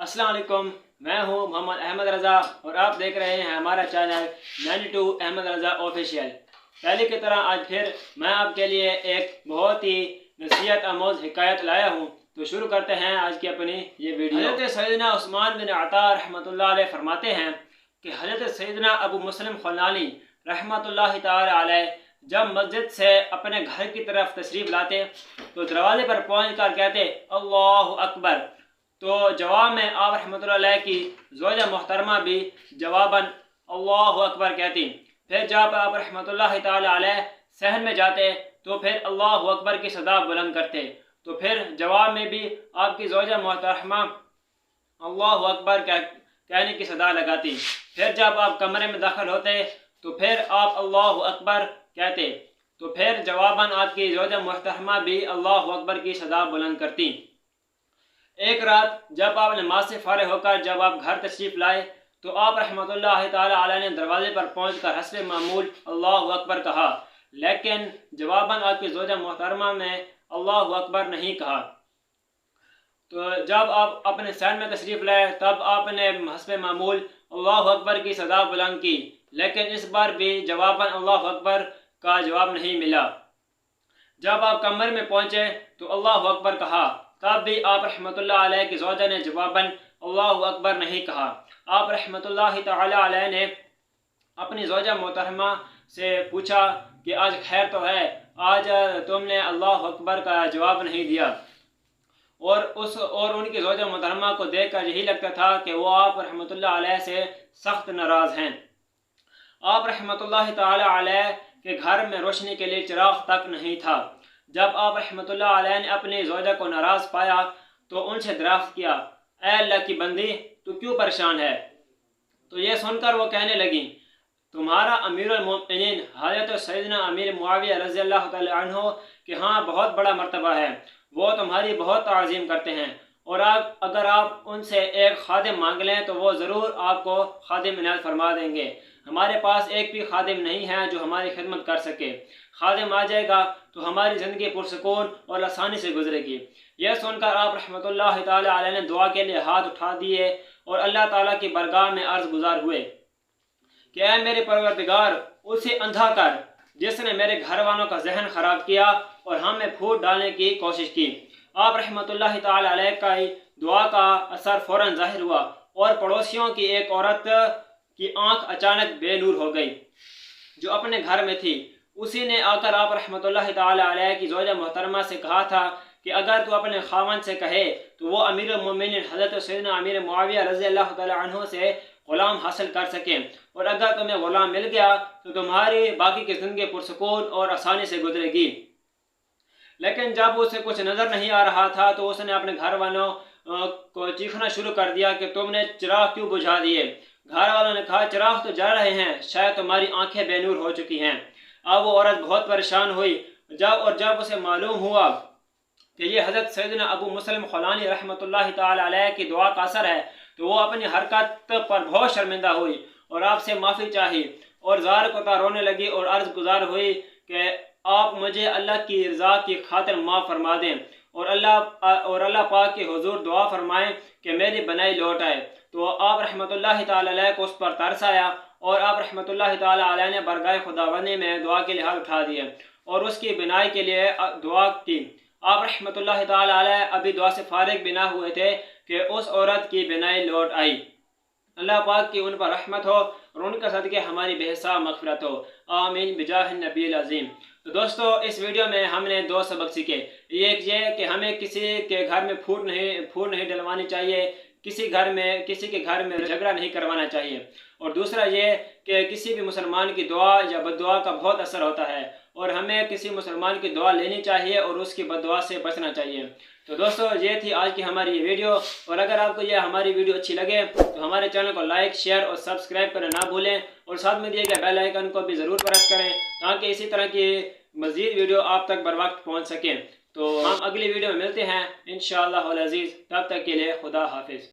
अस्सलाम वालेकुम, मैं हूं मोहम्मद अहमद रज़ा और आप देख रहे हैं हमारा चैनल 92 अहमद रज़ा ऑफिशियल। पहले की तरह आज फिर मैं आपके लिए एक बहुत ही नसीहत आमोज़ हिकायत लाया हूं। तो शुरू करते हैं आज की अपनी ये वीडियो। हज़रत सैयदना उस्मान बिन अता रहमतुल्लाह अलैह फरमाते हैं कि हज़रत सैयदना अबू मुस्लिम खौलानी रहमतुल्लाह तआला अलैह जब मस्जिद से अपने घर की तरफ तशरीफ़ लाते तो दरवाज़े पर पहुँच कर कहते अल्लाहु अकबर। तो जवाब में आप रहमतुल्लाह अलैह की ज़ौजा मोहतरमा भी जवाबन अल्लाहु अकबर कहती। फिर जब आप रहमतुल्लाह तआला अलैह सहन में जाते तो फिर अल्लाहु अकबर की सदा बुलंद करते। तो फिर जवाब में भी आपकी ज़ौजा मोहतरमा अल्लाहु अकबर कहने की सदा लगाती। फिर जब आप कमरे में दाखिल होते तो फिर आप अल्लाहु अकबर कहते। तो फिर जवाबन आपकी ज़ौजा मोहतरमा भी अल्लाहु अकबर की सदा बुलंद करती। एक रात जब आप नमाज से फारिग होकर जब आप घर तशरीफ़ लाए तो आप रहमतुल्लाह तआला अलैह ने दरवाज़े पर पहुंचकर हस्ब मामूल अल्लाहु अकबर कहा, लेकिन जवाबन आपकी ज़ौजा मोहतरमा ने अल्लाहु अकबर नहीं कहा। तो जब आप अपने सहन में तशरीफ़ लाए तब आपने हस्ब मामूल अल्लाहु अकबर की सदा बुलंद की, लेकिन इस बार भी जवाबन अल्लाहु अकबर का जवाब नहीं मिला। जब आप कमरे में पहुँचे तो अल्लाहु अकबर कहा, तब भी आप रहमतुल्लाह अलैह की ज़ौजा ने जवाबन अल्लाहु अकबर नहीं कहा। आप रहमतुल्लाह तआला अलैह ने अपनी ज़ौजा मोहतरमा से पूछा कि आज खैर तो है, आज तुमने अल्लाहु अकबर का जवाब नहीं दिया। और उनकी ज़ौजा मोहतरमा को देखकर यही लगता था कि वो आप रहमतुल्लाह अलैह से सख्त नाराज़ हैं। आप रहमतुल्लाह तआला अलैह के घर में रोशनी के लिए चिराग तक नहीं था। जब आप रहमतुल्लाह अलैह ने अपनी ज़ौजा को नाराज़ पाया तो उनसे दरियाफ़्त किया, ऐ अल्लाह की बंदी, तू क्यों परेशान है? तो ये सुनकर वो कहने लगी, तुम्हारा अमीरुल मोमिनीन हज़रत सैयदना अमीर मुआविया रज़ी अल्लाह तआला अन्हु के हाँ बहुत बड़ा मर्तबा है, वो तुम्हारी बहुत ताज़ीम करते हैं और अगर आप उनसे एक खादिम मांग लें तो वो ज़रूर आपको खादिम इनायत फरमा देंगे। हमारे पास एक भी खादिम नहीं है जो हमारी खिदमत कर सके। खादिम आ जाएगा तो हमारी ज़िंदगी पुरसकून और आसानी से गुजरेगी। यह सुनकर आप रहमतुल्लाह तआला अलैह ने दुआ के लिए हाथ उठा दिए और अल्लाह ताला की बरगाह में अर्ज़ गुजार हुए कि ऐ मेरे परवरदिगार, उसे अंधा कर जिसने मेरे घर वालों का जहन ख़राब किया और हमें फूट डालने की कोशिश की। आप रहमतुल्लाह तआला अलैह का दुआ का असर फ़ौरन ज़ाहिर हुआ और पड़ोसियों की एक औरत की आंख अचानक बेनूर हो गई जो अपने घर में थी। उसी ने आकर आप रहमतुल्लाह तआला अलैह की ज़ौजा मोहतरमा से कहा था कि अगर तू अपने खावन से कहे तो वो अमीरुल मोमिनीन हज़रत सैयदना अमीर मुआविया रज़ी अल्लाह तआला अन्हु से ग़ुलाम हासिल कर सकें, और अगर तुम्हें ग़ुलाम मिल गया तो तुम्हारी बाकी की ज़िंदगी पुरसकून और आसानी से गुजरेगी। लेकिन जब उसे कुछ नज़र नहीं आ रहा था तो उसने अपने घर वालों को चीखना शुरू कर दिया कि तुमने चिराग क्यों बुझा दिए? घर वालों ने कहा, चिराग तो जल रहे हैं, शायद तुम्हारी आंखें बेनूर हो चुकी हैं। अब वो औरत बहुत परेशान हुई। जब उसे मालूम हुआ कि ये हज़रत सैयदना अबू मुस्लिम खौलानी रहमतुल्लाह तआला अलैह की दुआ का असर है तो वो अपनी हरकत पर बहुत शर्मिंदा हुई और आपसे माफ़ी चाही और ज़ार कोता रोने लगी और अर्ज़ गुजार हुई कि आप मुझे अल्लाह की रज़ा की खातिर माफ़ फरमा दें और अल्लाह पाक के हुज़ूर दुआ फरमाएं कि मेरी बनाई लौट आए। तो आप रहमतुल्लाह तआला अलैह को उस पर तरस आया और आप रहमतुल्लाह तआला अलैह ने बरगाह खुदावंदी में दुआ के लिए हाथ उठा दिए और उसकी बिनाई के लिए दुआ की। आप रहमतुल्लाह तआला अलैह अभी दुआ से फारिग भी ना हुए थे कि उस औरत की बिनाई लौट आई। अल्लाह पाक की उन पर रहमत हो और उनका सदक़े हमारी बेहिसाब मग़फ़िरत हो, आमीन बिजाह नबील अज़ीम। तो दोस्तों, इस वीडियो में हमने दो सबक सीखे। एक ये कि हमें किसी के घर में फूट नहीं डलवानी चाहिए, किसी के घर में झगड़ा नहीं करवाना चाहिए, और दूसरा ये कि किसी भी मुसलमान की दुआ या बद्दुआ का बहुत असर होता है और हमें किसी मुसलमान की दुआ लेनी चाहिए और उसकी बद्दुआ से बचना चाहिए। तो दोस्तों, ये थी आज की हमारी ये वीडियो, और अगर आपको यह हमारी वीडियो अच्छी लगे तो हमारे चैनल को लाइक, शेयर और सब्सक्राइब करना ना भूलें और साथ में दिए गए बेल आइकन को भी ज़रूर प्रेस करें ताकि इसी तरह की मज़ीद वीडियो आप तक बर वक्त पहुँच सकें। तो हम अगली वीडियो में मिलते हैं इंशाअल्लाह अज़ीज़, तब तक के लिए खुदा हाफिज़।